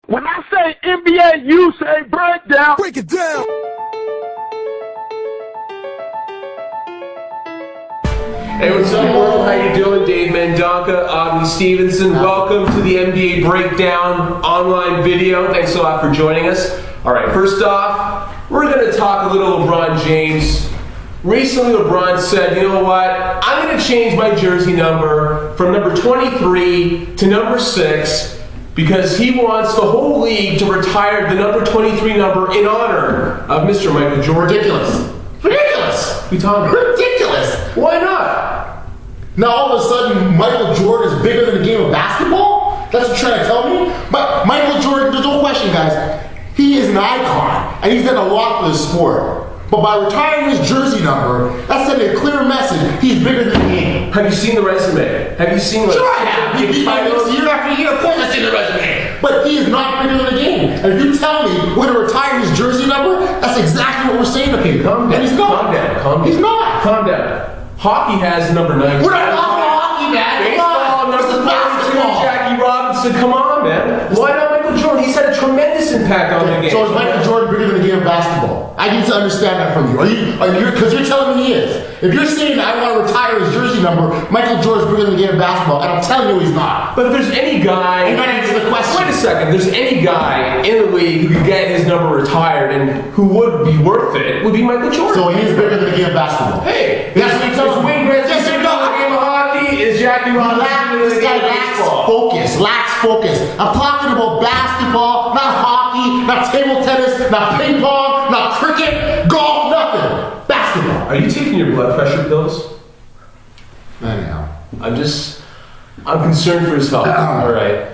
When I say NBA, you say breakdown. Break it down. Hey, what's up, world? How you doing? Dave Mendonca, Audley Stevenson. Welcome to the NBA Breakdown online video. Thanks a lot for joining us. All right, first off, we're going to talk a little LeBron James. Recently, LeBron said, you know what? I'm going to change my jersey number from number 23 to number 6 because he wants the whole league to retire the number 23 number in honor of Mr. Michael Jordan. Ridiculous! What are you talking about? Ridiculous! Why not? Now all of a sudden, Michael Jordan is bigger than the game of basketball? That's what you're trying to tell me? But Michael Jordan, there's no question, guys. He is an icon, and he's done a lot for the sport. But by retiring his jersey number, that's sending a clear message. He's bigger than the game. Have you seen the resume? Have you seen what? Sure I have. He beat my list year after year. Of course I've seen the resume. But he is not bigger than the game. And if you tell me we're going to retire his jersey number, that's exactly what we're saying to people. Calm down. And he's not. Calm down. He's not. Calm down. Hockey has number 9. We're not talking about hockey, man. Baseball, number 42, Jackie Robinson. Come on, man. Why not Michael Jordan? He's had a tremendous impact on the game. So is Michael Jordan bigger than the game of basketball? I need to understand that from you. Because you're telling me he is. If you're saying I want to retire his jersey number, Michael Jordan's bigger than the game of basketball, and I'm telling you he's not. But if there's any guy... I'm going to answer the question. Wait a second. If there's any guy in the league who could get his number retired and who would be worth it, would be Michael Jordan. So he's bigger than the game of basketball. Hey, that's what you're telling me. Wayne Gretzky bigger than the game of hockey? Is Jackie Robinson This guy lacks focus. I'm talking about basketball, not hockey, not table tennis, not ping pong, not cricket, golf, nothing. Basketball. Are you taking your blood pressure pills? Anyhow. I'm concerned for his health. All right.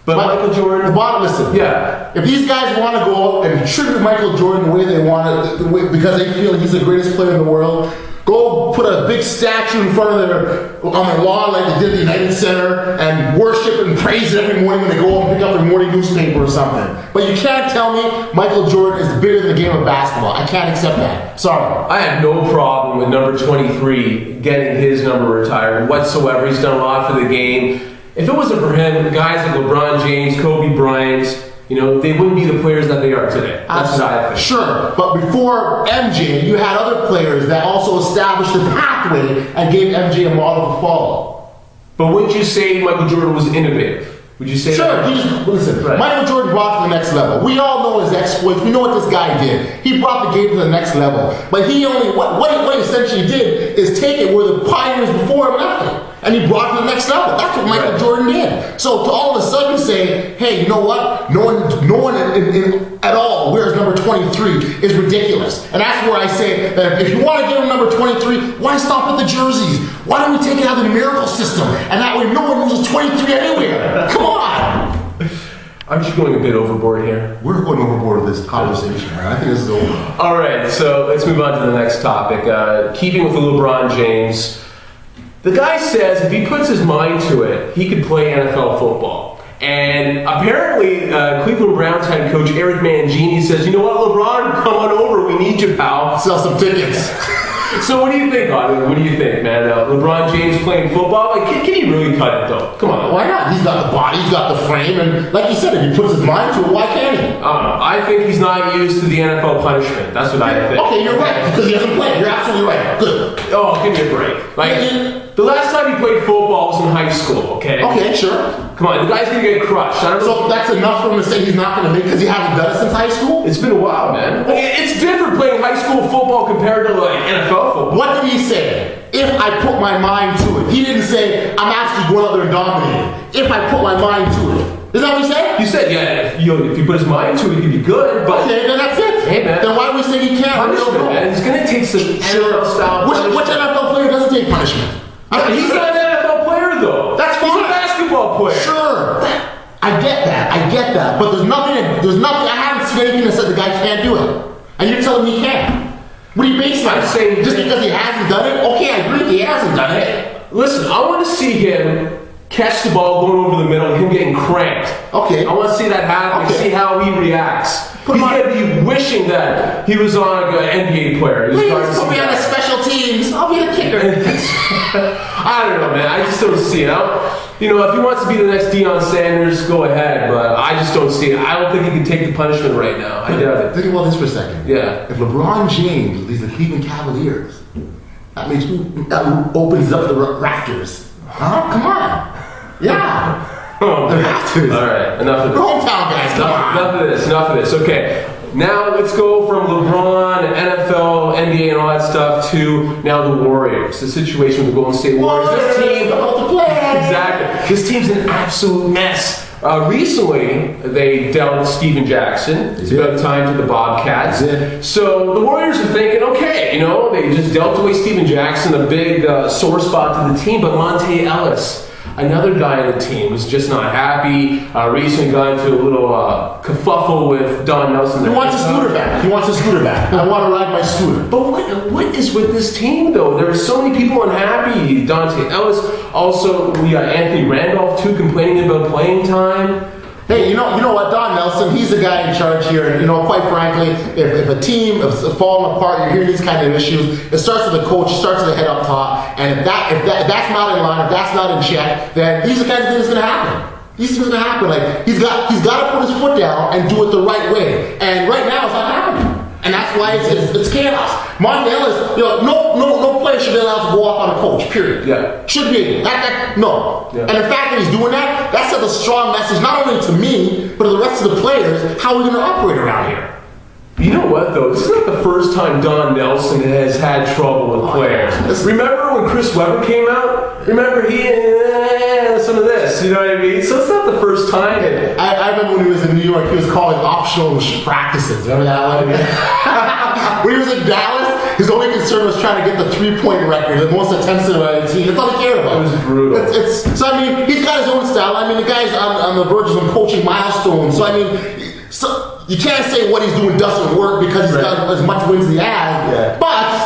But Michael Jordan... The bottom, listen. Yeah. If these guys want to go out and tribute Michael Jordan the way they want it, because they feel he's the greatest player in the world, go put a big statue in front of on their lawn like they did at the United Center and worship and praise it every morning when they go and pick up their morning newspaper or something. But you can't tell me Michael Jordan is bigger than the game of basketball. I can't accept that. Sorry. I have no problem with number 23 getting his number retired whatsoever. He's done a lot for the game. If it wasn't for him, guys like LeBron James, Kobe Bryant, they wouldn't be the players that they are today. That's what I think. Sure, but before MJ, you had other players that also established the pathway and gave MJ a model to follow. But wouldn't you say Michael Jordan was innovative? Would you say that? Sure, listen, right. Michael Jordan brought to the next level. We all know his exploits. We know what this guy did. He brought the game to the next level. But he only, what he essentially did is take it where the pioneers before him left it. And he brought it to the next level. That's what Michael Jordan did. So to all of a sudden say, hey, you know what? No one at all wears number 23 is ridiculous. And that's where I say that if you want to give him number 23, why stop at the jerseys? Why don't we take it out of the miracle system? And that way no one uses 23 anywhere. Come on. Aren't you going a bit overboard here? We're going overboard with this conversation, man. I think this is over. All right, so let's move on to the next topic. Keeping with LeBron James, the guy says if he puts his mind to it, he could play NFL football. And apparently, Cleveland Browns head coach Eric Mangini says, you know what, LeBron, come on over. We need you, pal. Sell some tickets. So what do you think, Audrey? What do you think, man? LeBron James playing football? Like, can he really cut it, though? Come on. Why not? He's got the body, he's got the frame, and like you said, if he puts his mind to it, why can't he? I think he's not used to the NFL punishment. That's what I think. Okay, you're right, because he hasn't played. You're absolutely right. Good. Oh, give me a break. Like, the last time he played football was in high school, okay? Okay, sure. Come on, the guy's gonna get crushed. I don't know. So that's enough for him to say he's not gonna make because he hasn't done it since high school? It's been a while, man. Like, it's different playing high school football compared to like NFL football. What did he say? If I put my mind to it. He didn't say, I'm actually going out there and dominating. If I put my mind to it. Is that what he said? He said, yeah, if he put his mind to it, he could be good, but... Okay, then that's it. Hey, man. Then why do we say he can't? Punishment, man. He's gonna take some NFL-style punishment. Which NFL player doesn't take punishment? He's not an NFL player, though. That's fine. He's a basketball player. Sure. I get that. But there's nothing, I haven't seen anything that says the guy can't do it. And you're telling me he can't. What are you basing that? I'm saying just because he hasn't done it? Okay, I agree he hasn't done it. Listen, I want to see him catch the ball going over the middle, him getting cranked. Okay. I want to see that happen, okay. See how he reacts. He's going to be wishing that he was on an NBA player. Please put me on a special the teams. I'll be the kicker. I don't know, man. I just don't see it. You know, if he wants to be the next Deion Sanders, go ahead. But I just don't see it. I don't think he can take the punishment right now. I doubt it. Think about this for a second. Yeah. If LeBron James leads the Cleveland Cavaliers, that means that opens up the Raptors. Huh? Come on. Yeah. Oh, the Raptors. All right. Enough of this. Hometown guys. Come on. Enough of this. Okay. Now let's go from LeBron, NFL, NBA, and all that stuff to now the Warriors. The situation with the Golden State Warriors. This team, exactly. This team's an absolute mess. Recently, they dealt Steven Jackson. It's about time to the Bobcats. So the Warriors are thinking, okay, you know, they just dealt away Steven Jackson, a big sore spot to the team, but Monte Ellis, another guy on the team, was just not happy. Recently got into a little kerfuffle with Don Nelson. He wants his scooter back. I want to ride my scooter. But what is with this team, though? There are so many people unhappy. Dante Ellis. Also, we got Anthony Randolph, too, complaining about playing time. Hey, you know what? Don Nelson, he's the guy in charge here. And, you know, quite frankly, if a team is falling apart, you're hearing these kind of issues, it starts with the coach, it starts with the head up top. And if that's not in line, if that's not in check, then these are the kinds of things that's going to happen. These things are going to happen. Like, he's got to put his foot down and do it the right way. And right now, it's not happening. And that's why it's chaos. Monte Ellis, you know, no player should be allowed to go off on a coach, period. Yeah. Should be. No. Yeah. And the fact that he's doing that, that sends a strong message, not only to me, but to the rest of the players, how we're going to operate around here. You know what, though? This is not the first time Don Nelson has had trouble with players. Remember when Chris Webber came out? Remember some of this, you know what I mean? So it's not the first time. I remember when he was in New York, he was calling optional practices. Remember that one? When he was in Dallas, his only concern was trying to get the three-point record, the most attempts in a team. That's all he cared about. It was brutal. So, I mean, he's got his own style. I mean, the guy's on the verge of some coaching milestones. So, I mean, you can't say what he's doing doesn't work because he's got as much wins as he has. Yeah. But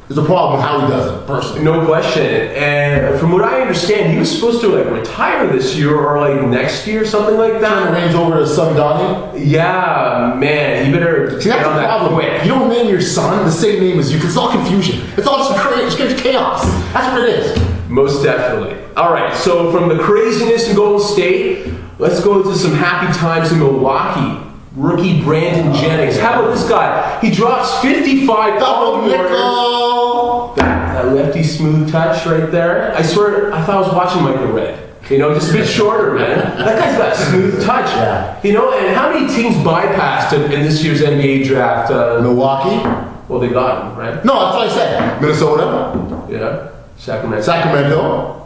there's a problem with how he does it, personally. No question. And from what I understand, he was supposed to retire this year or next year, something like that. Turn the reins over to his son Donnie. Yeah, man, he better. See, that's the problem. Quick. You don't name your son the same name as you, because it's all confusion. It's all just chaos. That's what it is. Most definitely. All right. So from the craziness in Golden State, let's go to some happy times in Milwaukee. Rookie Brandon Jennings. How about this guy? He drops 55 double nickel. That lefty smooth touch right there. I swear, I thought I was watching Michael Red. You know, just a bit shorter, man. That guy's got a smooth touch. Yeah. You know, and how many teams bypassed him in this year's NBA draft? Milwaukee. Well, they got him, right? No, that's what I said. Minnesota. Yeah. Sacramento.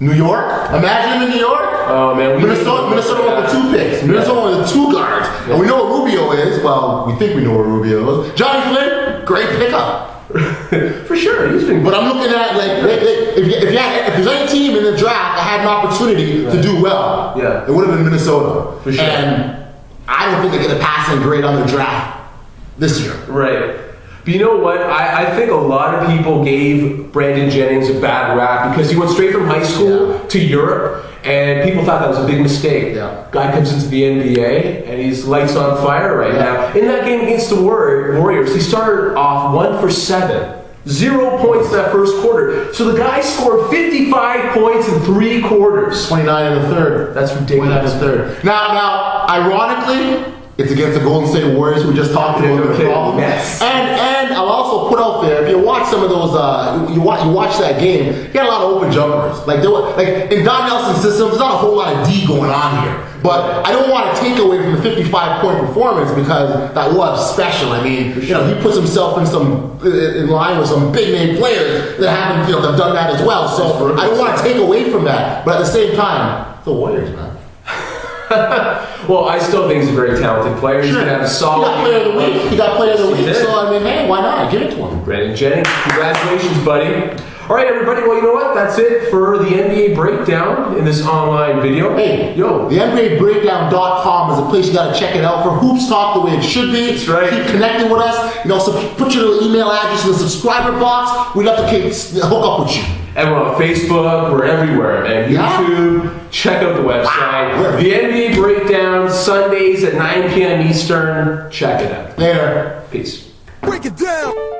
New York. Imagine him in New York. Oh man, Minnesota went with 2 picks. Minnesota went with 2 guards. Yeah. And we know what Rubio is. Well, we think we know what Rubio is. Johnny Flynn, great pickup. For sure, he's been. But I'm looking at if there's any team in the draft that had an opportunity to do well, it would have been Minnesota. For sure. And I don't think they're going to pass in grade on the draft this year. Right. But you know what? I think a lot of people gave Brandon Jennings a bad rap because he went straight from high school to Europe, and people thought that was a big mistake. Yeah. Guy comes into the NBA, and he's lights on fire right now. In that game against the Warriors, he started off 1 for 7. 0 points in that first quarter. So the guy scored 55 points in 3 quarters. 29 in the third. That's ridiculous. 29 in the third. Now, ironically, it's against the Golden State Warriors. We just talked about the problem. Yes. And I'll also put out there, if you watch some of those, you watch that game, you got a lot of open jumpers. Like in Don Nelson's system, there's not a whole lot of D going on here. But I don't want to take away from the 55-point performance because that was special. I mean, you know, he puts himself in line with some big name players that haven't, that have done that as well. So I don't want to take away from that. But at the same time, the Warriors, man. Well, I still think he's a very talented player. He's going to have a solid. He got player of the week. He got player of the week. So I mean, hey, why not? Give it to him. Brandon Jennings, congratulations, buddy. All right, everybody. Well, you know what? That's it for the NBA Breakdown in this online video. Hey, the NBABreakdown.com is a place you got to check it out for Hoops Talk the way it should be. That's right. Keep connecting with us. You know, so put your little email address in the subscriber box. We'd love to hook up with you. And we're on Facebook. We're everywhere, man. YouTube. Check out the website. Wow. The NBA Breakdown, Sundays at 9 p.m. Eastern. Check it out. Later. Peace. Break it down.